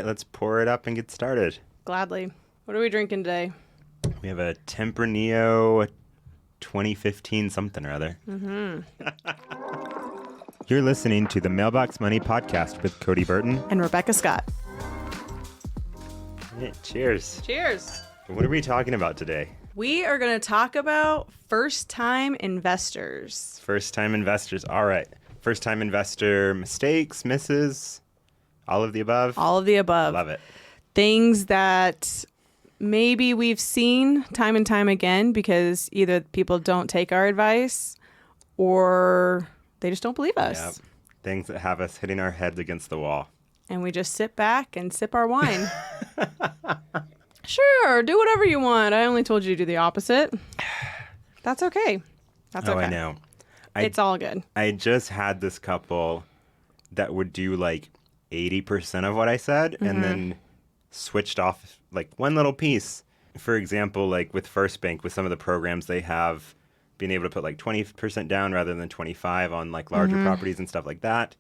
let's pour it up and get started. Gladly. What are we drinking today? We have a Tempranillo 2015 something or other. You're listening to the Mailbox Money Podcast with Cody Burton. And Rebecca Scott. Yeah, cheers. Cheers. What are we talking about today? We are going to talk about first-time investors. First-time investors. All right. First-time investor mistakes, misses, all of the above? All of the above. Love it. Things that maybe we've seen time and time again because either people don't take our advice or they just don't believe us. Yep. Things that have us hitting our heads against the wall. And we just sit back and sip our wine. Sure, do whatever you want. I only told you to do the opposite. That's okay. That's okay. I know. It's all good. I just had this couple that would do like 80% of what I said and then switched off like one little piece. For example, like with First Bank, with some of the programs they have, being able to put like 20% down rather than 25 on like larger properties and stuff like that.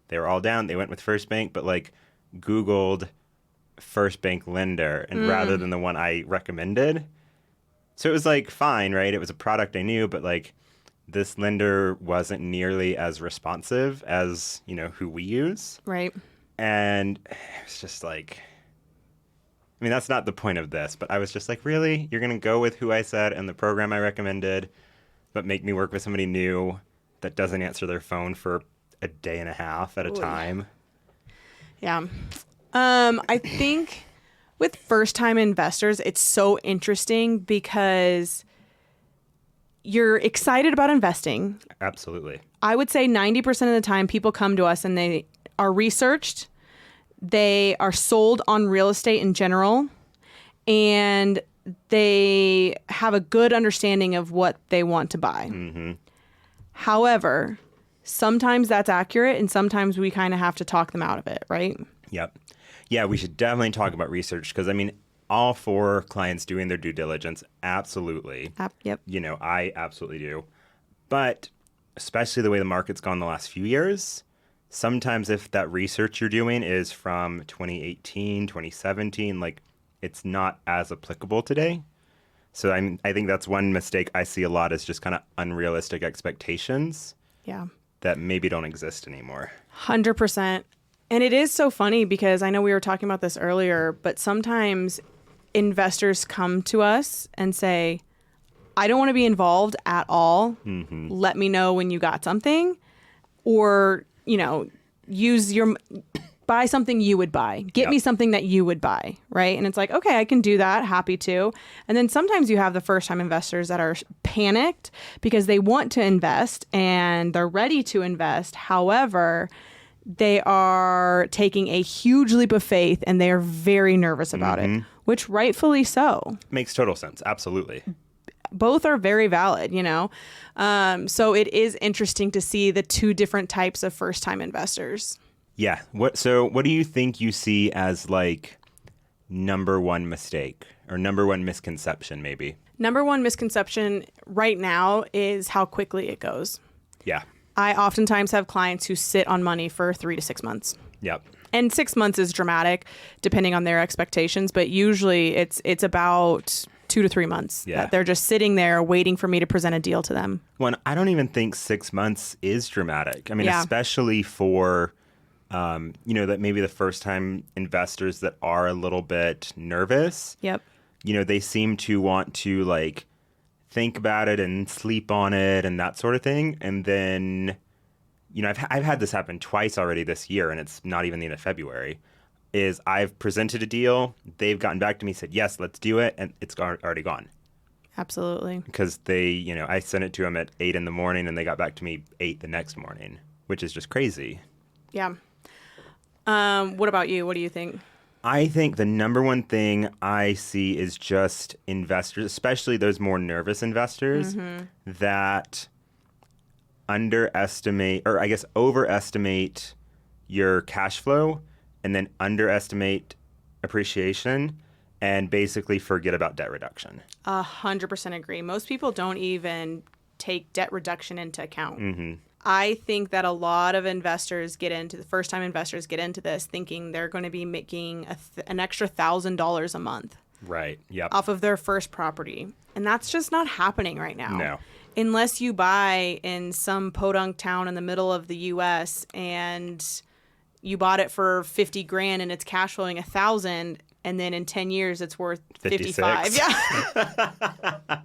They were all down. They went with First Bank, but like Googled First Bank lender and rather than the one I recommended. So it was like fine, right? It was a product I knew, but like this lender wasn't nearly as responsive as, you know, who we use. Right. And it was just like, I mean, that's not the point of this, but I was just like, really? You're going to go with who I said and the program I recommended, but make me work with somebody new that doesn't answer their phone for a day and a half at a time? Yeah. I think with first-time investors, it's so interesting because you're excited about investing. Absolutely. I would say 90% of the time people come to us and they are researched, they are sold on real estate in general, and they have a good understanding of what they want to buy. However, sometimes that's accurate and sometimes we kind of have to talk them out of it, right? Yep. Yeah, we should definitely talk about research because, I mean, all for clients doing their due diligence, absolutely. Yep. You know, I absolutely do. But especially the way the market's gone the last few years, sometimes if that research you're doing is from 2018, 2017, like it's not as applicable today. So I think that's one mistake I see a lot is just kind of unrealistic expectations. Yeah. That maybe don't exist anymore. 100%. And it is so funny because I know we were talking about this earlier, but sometimes investors come to us and say, I don't want to be involved at all. Let me know when you got something. Or, you know, buy something you would buy. Get me something that you would buy, right? And it's like, okay, I can do that. Happy to. And then sometimes you have the first-time investors that are panicked because they want to invest and they're ready to invest. However, they are taking a huge leap of faith and they are very nervous about it, which rightfully so. Makes total sense. Absolutely. Both are very valid, you know? So it is interesting to see the two different types of first-time investors. Yeah. What do you think you see as like number one mistake or number one misconception maybe? Number one misconception right now is how quickly it goes. Yeah. I oftentimes have clients who sit on money for 3 to 6 months. Yep. And 6 months is dramatic depending on their expectations, but usually it's about 2 to 3 months that they're just sitting there waiting for me to present a deal to them. Well, I don't even think 6 months is dramatic. I mean, especially for, you know, that maybe the first time investors that are a little bit nervous. Yep. You know, they seem to want to like think about it and sleep on it and that sort of thing. And then, you know, I've had this happen twice already this year, and it's not even the end of February, is I've presented a deal, they've gotten back to me, said, yes, let's do it, and it's already gone. Absolutely. Because they, you know, I sent it to them at 8 in the morning, and they got back to me 8 the next morning, which is just crazy. Yeah. What about you? What do you think? I think the number one thing I see is just investors, especially those more nervous investors, that underestimate, or I guess overestimate your cash flow and then underestimate appreciation and basically forget about debt reduction. 100% agree. Most people don't even take debt reduction into account. I think that a lot of investors the first-time investors get into this thinking they're going to be making an extra $1,000 a month. Right. Yep. Off of their first property. And that's just not happening right now. No. Unless you buy in some podunk town in the middle of the US and you bought it for 50 grand and it's cash flowing 1,000, and then in 10 years it's worth 55. Yeah.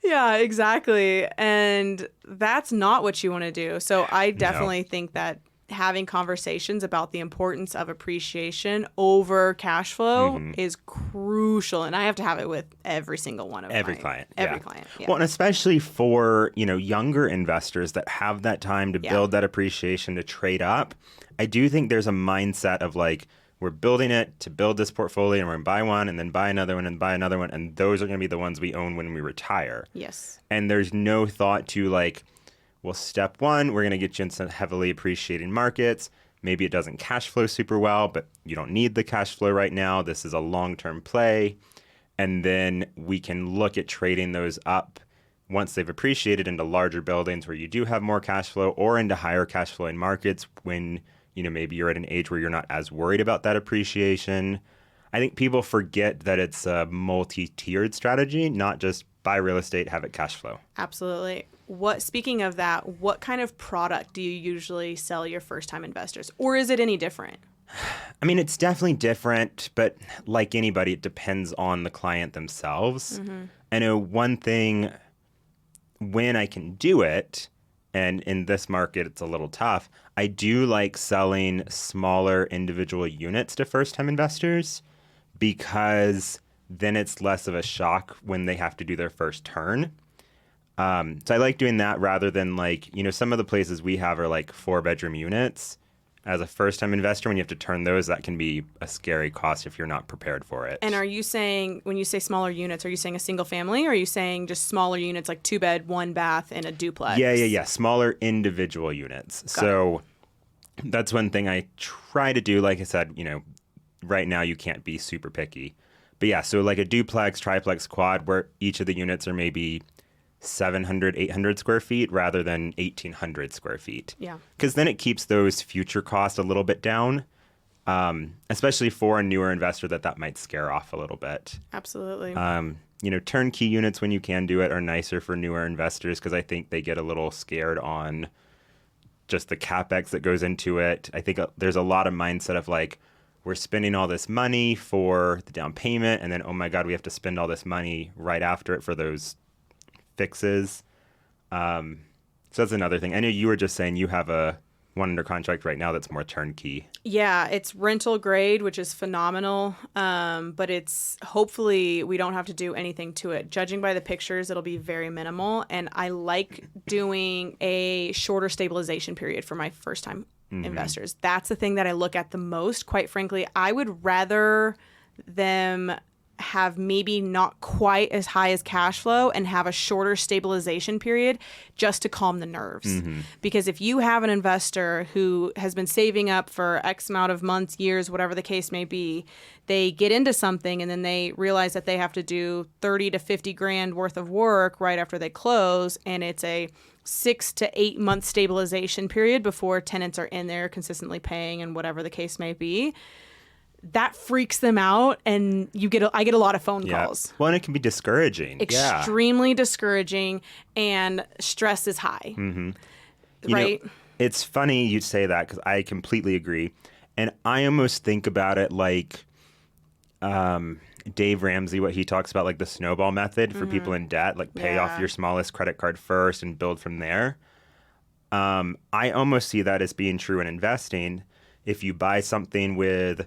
Yeah, exactly. And that's not what you want to do. So I definitely think that having conversations about the importance of appreciation over cash flow is crucial. And I have to have it with every single one of every client. Every client. Yeah. Well, and especially for, younger investors that have that time to build that appreciation to trade up. I do think there's a mindset of like, we're building it to build this portfolio and we're going to buy one and then buy another one and buy another one. And those are going to be the ones we own when we retire. Yes. And there's no thought to like, well, step one, we're going to get you in some heavily appreciating markets. Maybe it doesn't cash flow super well, but you don't need the cash flow right now. This is a long-term play. And then we can look at trading those up once they've appreciated into larger buildings where you do have more cash flow, or into higher cash flowing markets when maybe you're at an age where you're not as worried about that appreciation. I think people forget that it's a multi-tiered strategy, not just buy real estate, have it cash flow. Absolutely. Speaking of that, what kind of product do you usually sell your first-time investors? Or is it any different? I mean, it's definitely different, but like anybody, it depends on the client themselves. I know one thing, when I can do it, and in this market it's a little tough, I do like selling smaller individual units to first-time investors, because then it's less of a shock when they have to do their first turn. So I like doing that rather than like, some of the places we have are like 4-bedroom units. As a first-time investor, when you have to turn those, that can be a scary cost if you're not prepared for it. And are you saying, when you say smaller units, are you saying a single family, or are you saying just smaller units like 2-bed, 1-bath, and a duplex? Yeah. Smaller individual units. So that's one thing I try to do. Like I said, right now you can't be super picky. But yeah, so like a duplex, triplex, quad, where each of the units are maybe 700, 800 square feet rather than 1,800 square feet. Yeah. Because then it keeps those future costs a little bit down, especially for a newer investor that might scare off a little bit. Absolutely. Turnkey units, when you can do it, are nicer for newer investors because I think they get a little scared on just the CapEx that goes into it. I think there's a lot of mindset of like, we're spending all this money for the down payment, and then, oh my God, we have to spend all this money right after it for those fixes. So that's another thing. I know you were just saying you have one under contract right now that's more turnkey. Yeah, it's rental grade, which is phenomenal. But it's hopefully we don't have to do anything to it. Judging by the pictures, it'll be very minimal. And I like doing a shorter stabilization period for my first time investors. That's the thing that I look at the most. Quite frankly, I would rather them have maybe not quite as high as cash flow and have a shorter stabilization period just to calm the nerves. Because if you have an investor who has been saving up for X amount of months, years, whatever the case may be, they get into something and then they realize that they have to do 30 to 50 grand worth of work right after they close, and it's a 6 to 8 month stabilization period before tenants are in there consistently paying and whatever the case may be. That freaks them out, and I get a lot of phone calls. Well, and it can be discouraging. Extremely discouraging, and stress is high. Right? It's funny you say that because I completely agree. And I almost think about it like Dave Ramsey, what he talks about, like the snowball method for people in debt, like pay off your smallest credit card first and build from there. I almost see that as being true in investing. If you buy something with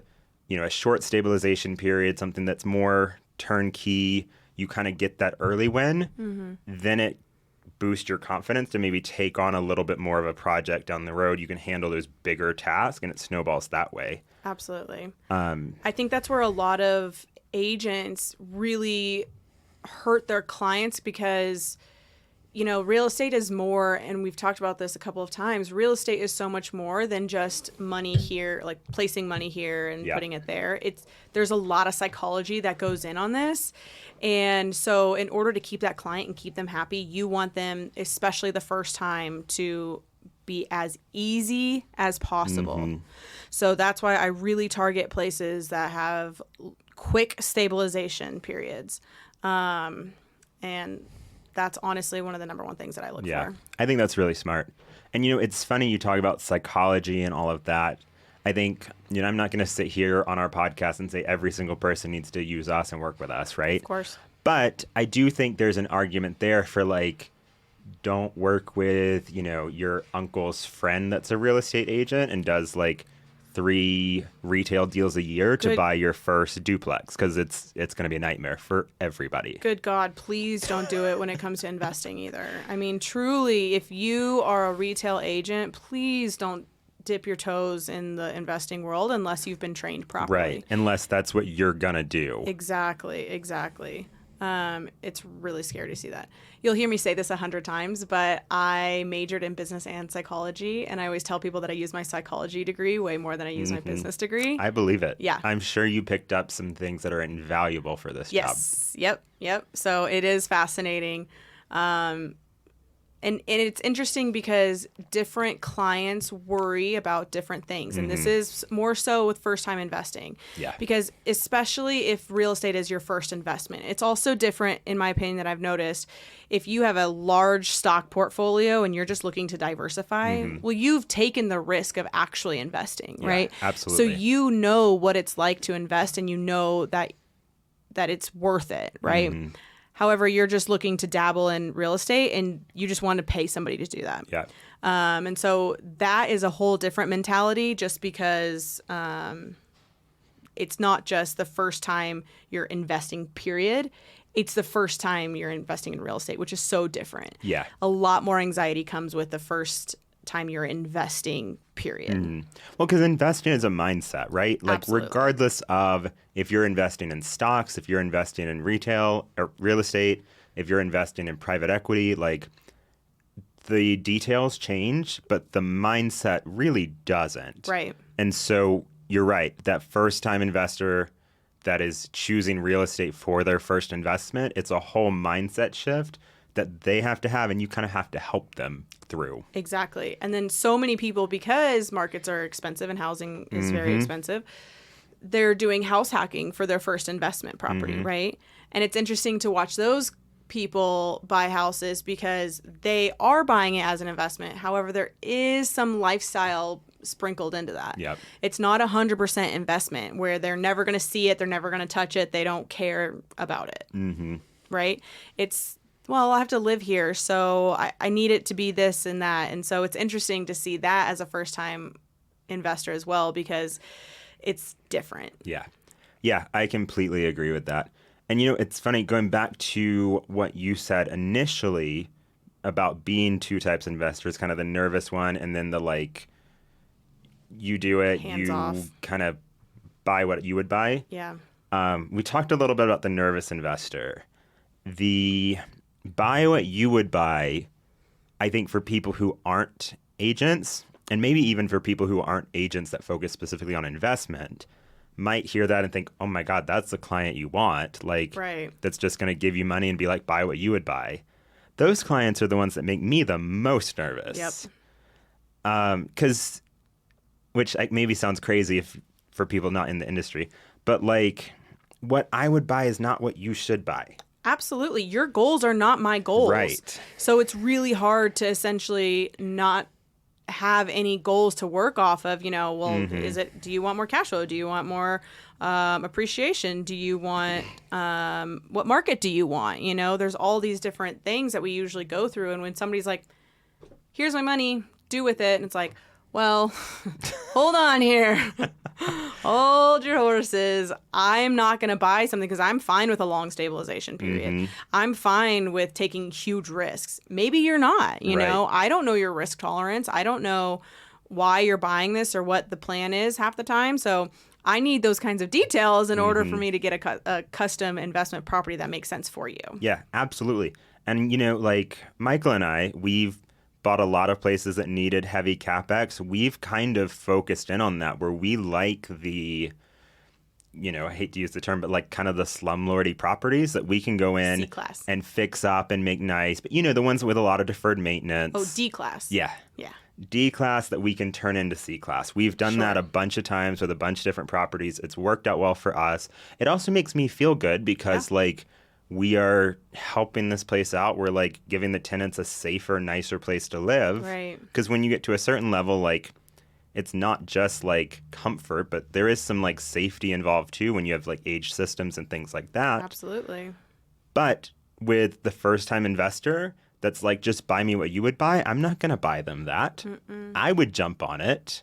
a short stabilization period, something that's more turnkey, you kind of get that early win, then it boosts your confidence to maybe take on a little bit more of a project down the road. You can handle those bigger tasks, and it snowballs that way. Absolutely. I think that's where a lot of agents really hurt their clients, because real estate is more, and we've talked about this a couple of times, real estate is so much more than just money here, like placing money here and putting it there. There's a lot of psychology that goes in on this. And so in order to keep that client and keep them happy, you want them, especially the first time, to be as easy as possible. So that's why I really target places that have quick stabilization periods. And that's honestly one of the number one things that I look for. I think that's really smart. And, it's funny you talk about psychology and all of that. I think, I'm not going to sit here on our podcast and say every single person needs to use us and work with us, right? Of course. But I do think there's an argument there for like, don't work with, your uncle's friend that's a real estate agent and does like 3 retail deals a year to buy your first duplex, because it's going to be a nightmare for everybody. Good God, please don't do it when it comes to investing either. I mean, truly, if you are a retail agent, please don't dip your toes in the investing world unless you've been trained properly. Right, unless that's what you're going to do. Exactly. It's really scary to see that. You'll hear me say this 100 times, but I majored in business and psychology, and I always tell people that I use my psychology degree way more than I use my business degree. I believe it. Yeah. I'm sure you picked up some things that are invaluable for this job. Yep. So it is fascinating. And it's interesting because different clients worry about different things. And this is more so with first-time investing. Yeah. Because especially if real estate is your first investment. It's also different, in my opinion, that I've noticed. If you have a large stock portfolio and you're just looking to diversify, well, you've taken the risk of actually investing, right? Absolutely. So you know what it's like to invest, and you know that it's worth it, right? However, you're just looking to dabble in real estate and you just want to pay somebody to do that. Yeah. And so that is a whole different mentality, just because it's not just the first time you're investing, period. It's the first time you're investing in real estate, which is so different. Yeah. A lot more anxiety comes with the first time you're investing, period. Well, because investing is a mindset, right? Like, Absolutely. regardless of if you're investing in stocks, if you're investing in retail or real estate, if you're investing in private equity, like, the details change, but the mindset really doesn't. Right. And so you're right. That first-time investor that is choosing real estate for their first investment, it's a whole mindset shift that they have to have, and you kind of have to help them through. Exactly. And then so many people, because markets are expensive and housing is very expensive, they're doing house hacking for their first investment property, right? And it's interesting to watch those people buy houses because they are buying it as an investment. However, there is some lifestyle sprinkled into that. Yep. It's not 100% investment where they're never going to see it, they're never going to touch it, they don't care about it, right? It's, well, I have to live here, so I need it to be this and that. And so it's interesting to see that as a first-time investor as well, because it's different. Yeah, I completely agree with that. And, it's funny, going back to what you said initially about being 2 types of investors, kind of the nervous one and then the, like, you do it, Hands you off. kind of buy what you would buy. Yeah. We talked a little bit about the nervous investor. The buy what you would buy, I think, for people who aren't agents, and maybe even for people who aren't agents that focus specifically on investment, might hear that and think, oh my God, that's the client you want. Like, Right. That's just going to give you money and be like, buy what you would buy. Those clients are the ones that make me the most nervous. Yep. Because, which maybe sounds crazy for people not in the industry, but like, what I would buy is not what you should buy. Absolutely. Your goals are not my goals. Right. So it's really hard to essentially not have any goals to work off of, do you want more cash flow? Do you want more appreciation? Do you want, what market do you want? There's all these different things that we usually go through. And when somebody's like, here's my money, do with it. And it's like, well, hold on here. Hold your horses. I'm not going to buy something because I'm fine with a long stabilization period. I'm fine with taking huge risks. Maybe you're not, you know. I don't know your risk tolerance. I don't know why you're buying this or what the plan is half the time. So I need those kinds of details in order for me to get a custom investment property that makes sense for you. Yeah, absolutely. And, like Michael and I, we've bought a lot of places that needed heavy CapEx. We've kind of focused in on that where we like the, I hate to use the term, but like kind of the slumlordy properties that we can go in C-class. and fix up and make nice. But, the ones with a lot of deferred maintenance. Oh, D-class. Yeah. Yeah. D-class that we can turn into C-class. We've done that a bunch of times with a bunch of different properties. It's worked out well for us. It also makes me feel good because like we are helping this place out. We're like giving the tenants a safer, nicer place to live. Right. Because when you get to a certain level, like it's not just like comfort, but there is some like safety involved too when you have like age systems and things like that. Absolutely. But with the first time investor that's like, just buy me what you would buy, I'm not going to buy them that. I would jump on it.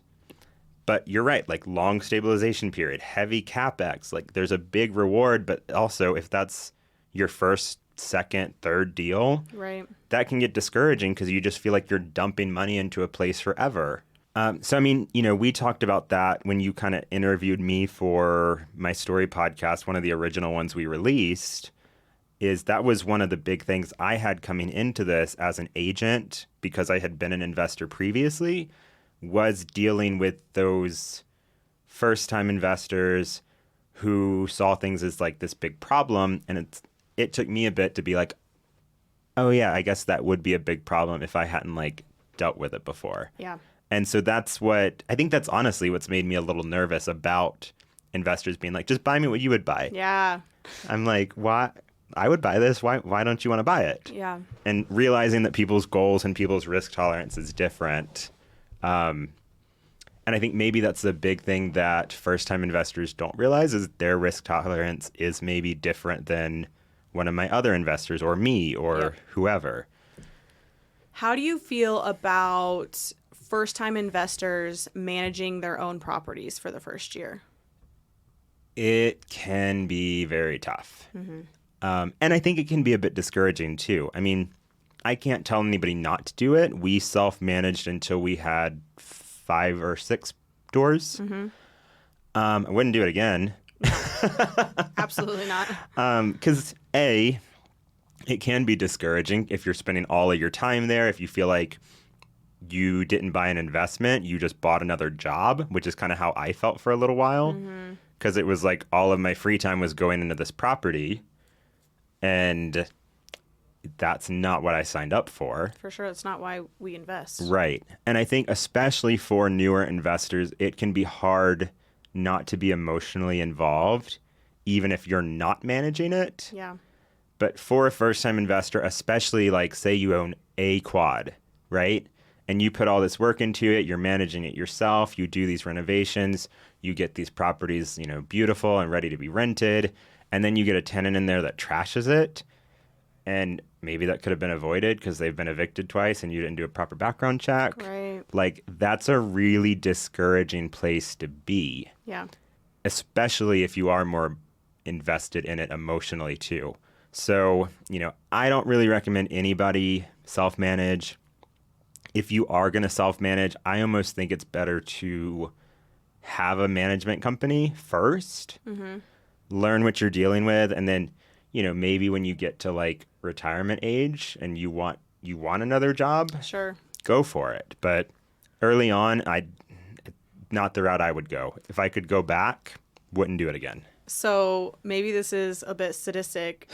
But you're right, like long stabilization period, heavy CapEx, like there's a big reward, but also if that's your first, second, third deal, right, that can get discouraging because you just feel like you're dumping money into a place forever. So, I mean, we talked about that when you kind of interviewed me for my story podcast, one of the original ones we released. That was one of the big things I had coming into this as an agent because I had been an investor previously, was dealing with those first-time investors who saw things as like this big problem. And it took me a bit to be like, oh yeah, I guess that would be a big problem if I hadn't like dealt with it before. Yeah. And so I think that's honestly what's made me a little nervous about investors being like, just buy me what you would buy. Yeah. I'm like, why? I would buy this. Why don't you want to buy it? Yeah. And realizing that people's goals and people's risk tolerance is different. And I think maybe that's the big thing that first-time investors don't realize is their risk tolerance is maybe different than one of my other investors or me or whoever. How do you feel about first-time investors managing their own properties for the first year? It can be very tough. And I think it can be a bit discouraging too. I mean, I can't tell anybody not to do it. We self-managed until we had 5 or 6 doors. I wouldn't do it again. Absolutely not. Because it can be discouraging if you're spending all of your time there. If you feel like you didn't buy an investment, you just bought another job, which is kind of how I felt for a little while. Because it was like all of my free time was going into this property. And that's not what I signed up for. For sure, it's not why we invest. Right. And I think especially for newer investors, it can be hard not to be emotionally involved, even if you're not managing it. Yeah. But for a first-time investor, especially like say you own a quad, right? And you put all this work into it, you're managing it yourself, you do these renovations, you get these properties, beautiful and ready to be rented. And then you get a tenant in there that trashes it. And maybe that could have been avoided because they've been evicted twice and you didn't do a proper background check. Right. Like, that's a really discouraging place to be. Yeah. Especially if you are more invested in it emotionally, too. So, I don't really recommend anybody self-manage. If you are going to self-manage, I almost think it's better to have a management company first. Learn what you're dealing with, and then maybe when you get to like retirement age and you want another job, sure, go for it. But early on, not the route I would go. If I could go back, wouldn't do it again. So maybe this is a bit sadistic,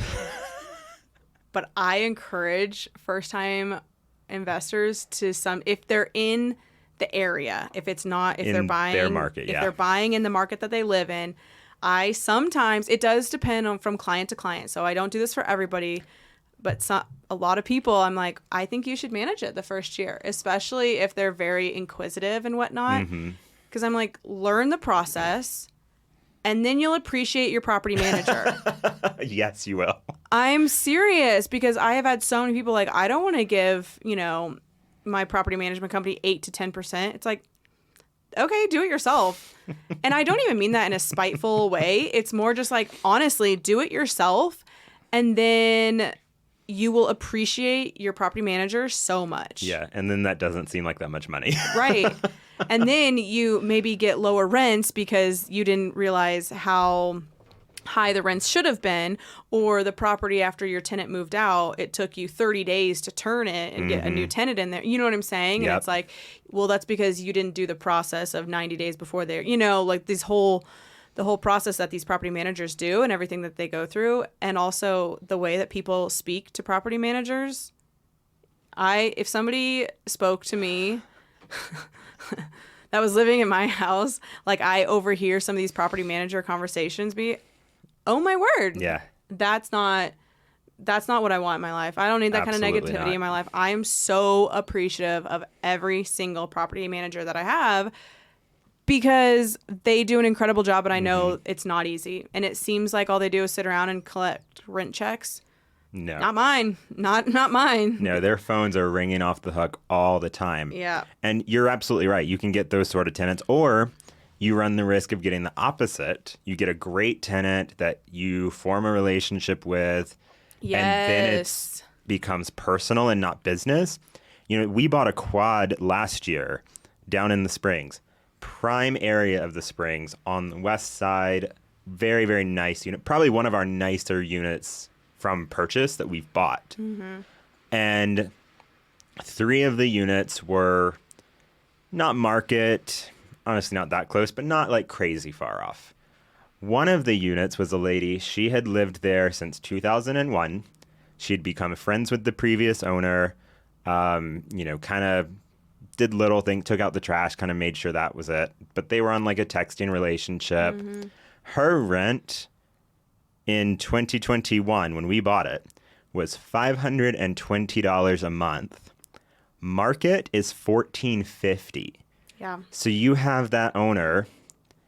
but I encourage first-time investors if they're in the area, if they're buying their market, if they're buying in the market that they live in. It does depend on from client to client. So I don't do this for everybody, but a lot of people, I'm like, I think you should manage it the first year, especially if they're very inquisitive and whatnot. Because I'm like, learn the process and then you'll appreciate your property manager. Yes, you will. I'm serious because I have had so many people like, I don't want to give, my property management company 8 to 10%. It's like, okay, do it yourself. And I don't even mean that in a spiteful way. It's more just like, honestly, do it yourself. And then you will appreciate your property manager so much. Yeah. And then that doesn't seem like that much money. Right. And then you maybe get lower rents because you didn't realize how high the rents should have been, or the property after your tenant moved out, it took you 30 days to turn it and get a new tenant in there. You know what I'm saying? Yep. And it's like, well, that's because you didn't do the process of 90 days before they're, you know, like the whole process that these property managers do and everything that they go through. And also the way that people speak to property managers. If somebody spoke to me that was living in my house, like I overhear some of these property manager conversations be, oh my word. Yeah. That's not what I want in my life. I don't need that Absolutely kind of negativity not. in my life. I am so appreciative of every single property manager that I have because they do an incredible job, and I know it's not easy. And it seems like all they do is sit around and collect rent checks. No. Not mine. Not mine. No, their phones are ringing off the hook all the time. Yeah. And you're absolutely right. You can get those sort of tenants, or you run the risk of getting the opposite. You get a great tenant that you form a relationship with, and then it becomes personal and not business. You know, we bought a quad last year down in the Springs, prime area of the Springs on the west side. Very, very nice unit. Probably one of our nicer units from purchase that we've bought. Mm-hmm. And 3 of the units were not market, honestly not that close, but not like crazy far off. One of the units was a lady. She had lived there since 2001. She'd become friends with the previous owner, you know, kind of did little things, took out the trash, kind of made sure that was it. But they were on like a texting relationship. Mm-hmm. Her rent in 2021, when we bought it, was $520 a month. Market is $1,450. Yeah. So you have that owner,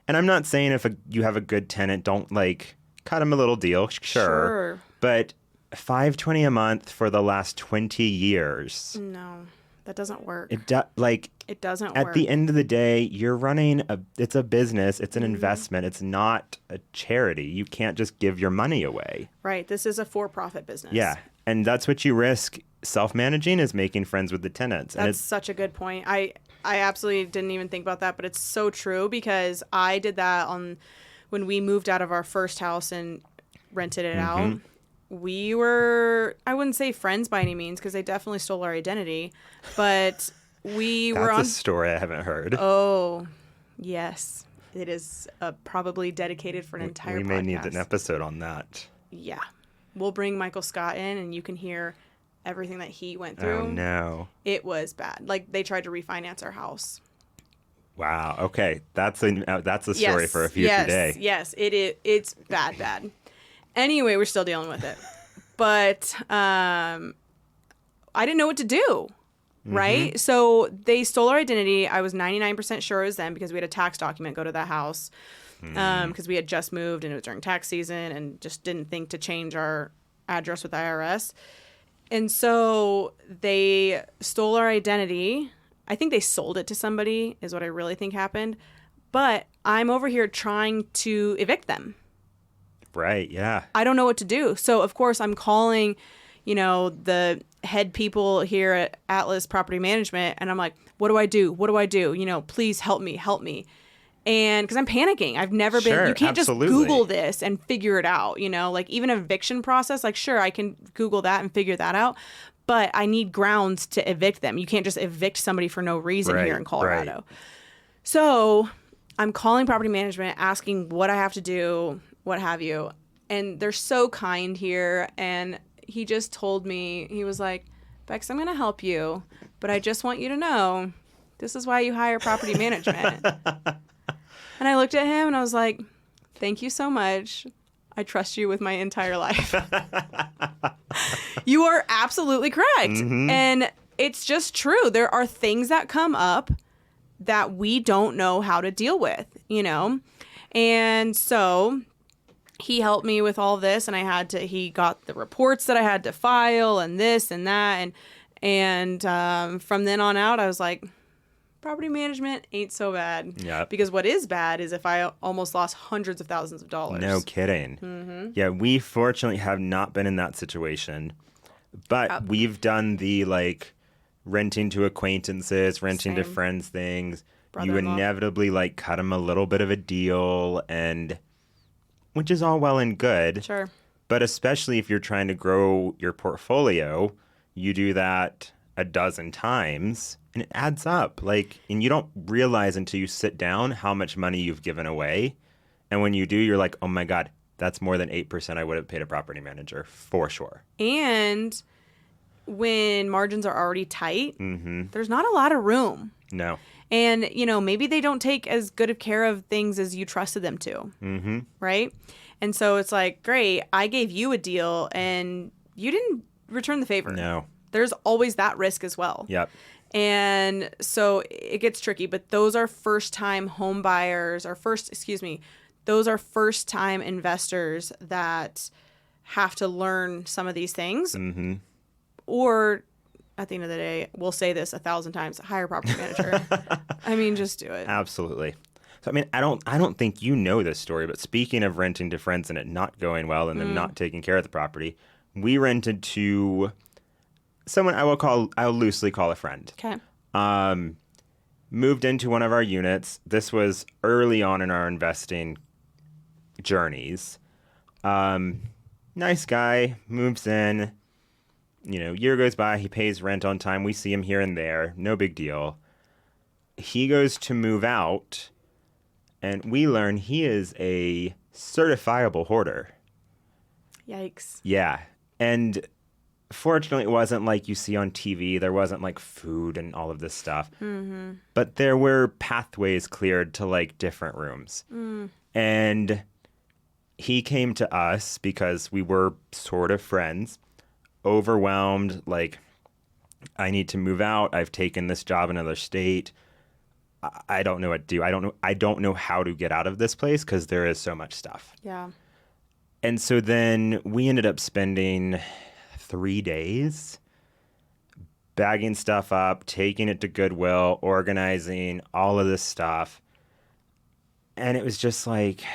and I'm not saying if you have a good tenant, don't like cut him a little deal, sure. But $520 a month for the last 20 years. No, that doesn't work. It doesn't work. At the end of the day, you're running it's a business, it's an investment, it's not a charity. You can't just give your money away. Right. This is a for-profit business. Yeah. And that's what you risk self-managing, is making friends with the tenants. That's such a good point. I absolutely didn't even think about that, but it's so true, because I did that when we moved out of our first house and rented it out. We were, I wouldn't say friends by any means, because they definitely stole our identity, but we were on... That's a story I haven't heard. Oh, yes. It is probably dedicated for an entire podcast. We may need an episode on that. Yeah. We'll bring Michael Scott in, and you can hear everything that he went through. Oh, no. It was bad. Like, they tried to refinance our house. Wow. Okay. That's a story for a future day. Yes. It's bad. Anyway, we're still dealing with it. But I didn't know what to do, right? So they stole our identity. I was 99% sure it was them, because we had a tax document go to that house, because we had just moved and it was during tax season, and just didn't think to change our address with the IRS. And so they stole our identity. I think they sold it to somebody is what I really think happened. But I'm over here trying to evict them. Right, yeah. I don't know what to do. So, of course, I'm calling, the head people here at Atlas Property Management, and I'm like, what do I do? What do I do? Please help me. And because I'm panicking. I've never been, you can't absolutely. just Google this and figure it out, like even eviction process, like, sure, I can Google that and figure that out, but I need grounds to evict them. You can't just evict somebody for no reason here in Colorado. Right. So I'm calling property management, asking what I have to do, what have you. And they're so kind here. And he just told me, he was like, Bex, I'm going to help you, but I just want you to know, this is why you hire property management. And I looked at him and I was like, thank you so much. I trust you with my entire life. You are absolutely correct. Mm-hmm. And it's just true. There are things that come up that we don't know how to deal with, And so he helped me with all this, and he got the reports that I had to file and this and that. And from then on out, I was like, property management ain't so bad. Yeah. Because what is bad is if I almost lost hundreds of thousands of dollars. No kidding. Mm-hmm. Yeah, we fortunately have not been in that situation, but we've done the renting to acquaintances, renting to friends things. You inevitably cut them a little bit of a deal, and which is all well and good. Sure. But especially if you're trying to grow your portfolio, you do that a dozen times and it adds up. Like, and you don't realize until you sit down how much money you've given away. And when you do, you're like, oh my God, that's more than 8% I would have paid a property manager for sure. And when margins are already tight, there's not a lot of room. No. And, maybe they don't take as good of care of things as you trusted them to. Right? And so it's like, great, I gave you a deal and you didn't return the favor. No. There's always that risk as well. Yep. And so it gets tricky, but those are first-time home buyers those are first-time investors that have to learn some of these things. Or at the end of the day, we'll say this 1,000 times, hire a property manager. I mean, just do it. Absolutely. So, I mean, I don't think you know this story, but speaking of renting to friends and it not going well and them not taking care of the property, we rented to someone I'll loosely call a friend. Okay. Moved into one of our units. This was early on in our investing journeys. Nice guy, moves in, year goes by, he pays rent on time. We see him here and there. No big deal. He goes to move out, and we learn he is a certifiable hoarder. Yikes. Yeah. And fortunately, it wasn't like you see on TV. There wasn't like food and all of this stuff. But there were pathways cleared to like different rooms. And he came to us because we were sort of friends, overwhelmed, like, I need to move out. I've taken this job in another state. I don't know what to do. I don't know how to get out of this place because there is so much stuff. Yeah. And so then we ended up spending 3 days bagging stuff up, taking it to Goodwill, organizing all of this stuff. And it was just like,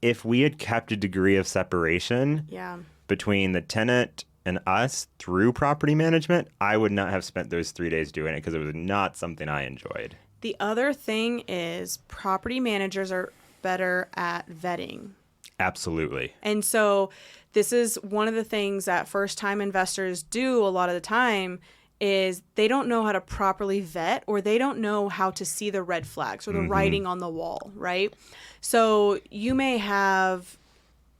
if we had kept a degree of separation between the tenant and us through property management, I would not have spent those 3 days doing it because it was not something I enjoyed. The other thing is property managers are better at vetting. Absolutely. And so this is one of the things that first-time investors do a lot of the time is they don't know how to properly vet, or they don't know how to see the red flags or the writing on the wall, right? So you may have,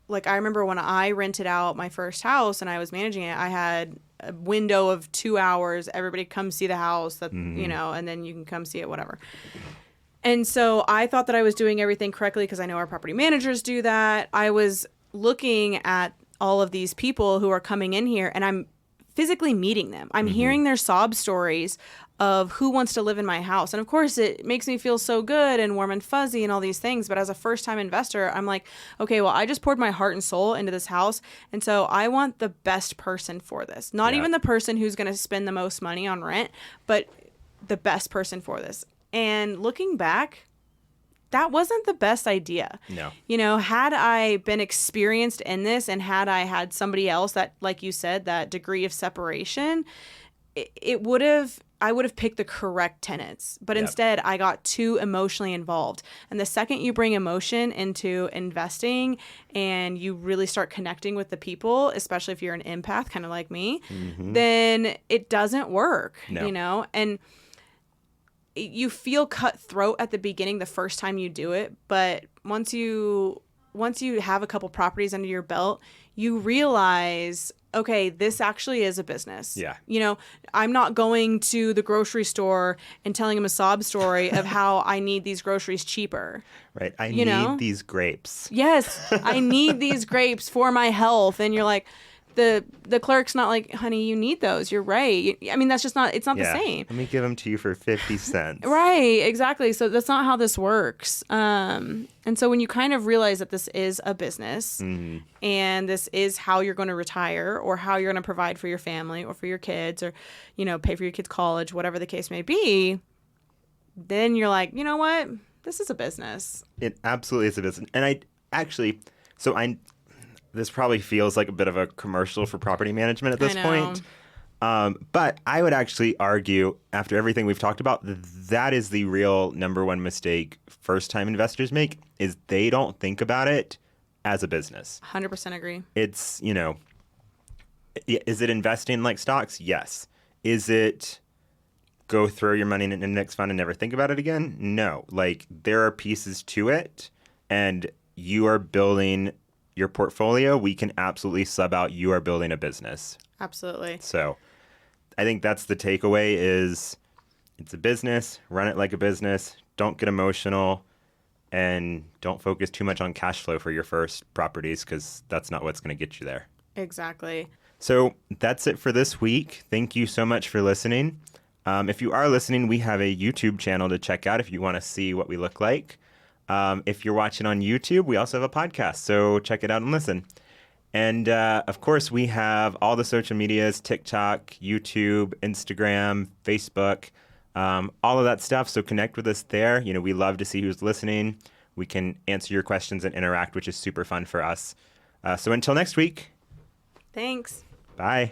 like, I remember when I rented out my first house and I was managing it, I had a window of 2 hours. Everybody come see the house, that and then you can come see it, whatever. And so I thought that I was doing everything correctly because I know our property managers do that. I was looking at all of these people who are coming in here, and I'm physically meeting them. I'm hearing their sob stories of who wants to live in my house. And of course, it makes me feel so good and warm and fuzzy and all these things. But as a first-time investor, I'm like, okay, well, I just poured my heart and soul into this house. And so I want the best person for this. Not even the person who's going to spend the most money on rent, but the best person for this. And looking back, that wasn't the best idea. No. Had I been experienced in this and had I had somebody else that, like you said, that degree of separation, I would have picked the correct tenants. But instead, I got too emotionally involved. And the second you bring emotion into investing and you really start connecting with the people, especially if you're an empath, kind of like me, then it doesn't work, And you feel cutthroat at the beginning the first time you do it, but once you have a couple properties under your belt, you realize, okay, this actually is a business. Yeah. I'm not going to the grocery store and telling them a sob story of how I need these groceries cheaper. Right. I need these grapes. Yes, I need these grapes for my health. And you're like, the clerk's not like, honey, you need those. You're right. I mean, it's not the same. Let me give them to you for 50 cents. Right, exactly. So that's not how this works. And so when you kind of realize that this is a business and this is how you're going to retire or how you're going to provide for your family or for your kids or, pay for your kids' college, whatever the case may be, then you're like, you know what? This is a business. It absolutely is a business. And this probably feels like a bit of a commercial for property management at this point. But I would actually argue, after everything we've talked about, that is the real number one mistake first-time investors make, is they don't think about it as a business. 100% agree. It's, is it investing like stocks? Yes. Is it go throw your money in an index fund and never think about it again? No. Like, there are pieces to it, and you are building your portfolio. We can absolutely sub out you are building a business. Absolutely. So I think that's the takeaway is it's a business, run it like a business, don't get emotional, and don't focus too much on cash flow for your first properties because that's not what's going to get you there. Exactly. So that's it for this week. Thank you so much for listening. If you are listening, we have a YouTube channel to check out if you want to see what we look like. If you're watching on YouTube, we also have a podcast, so check it out and listen. And of course, we have all the social medias, TikTok, YouTube, Instagram, Facebook, all of that stuff. So connect with us there. We love to see who's listening. We can answer your questions and interact, which is super fun for us. So until next week. Thanks. Bye.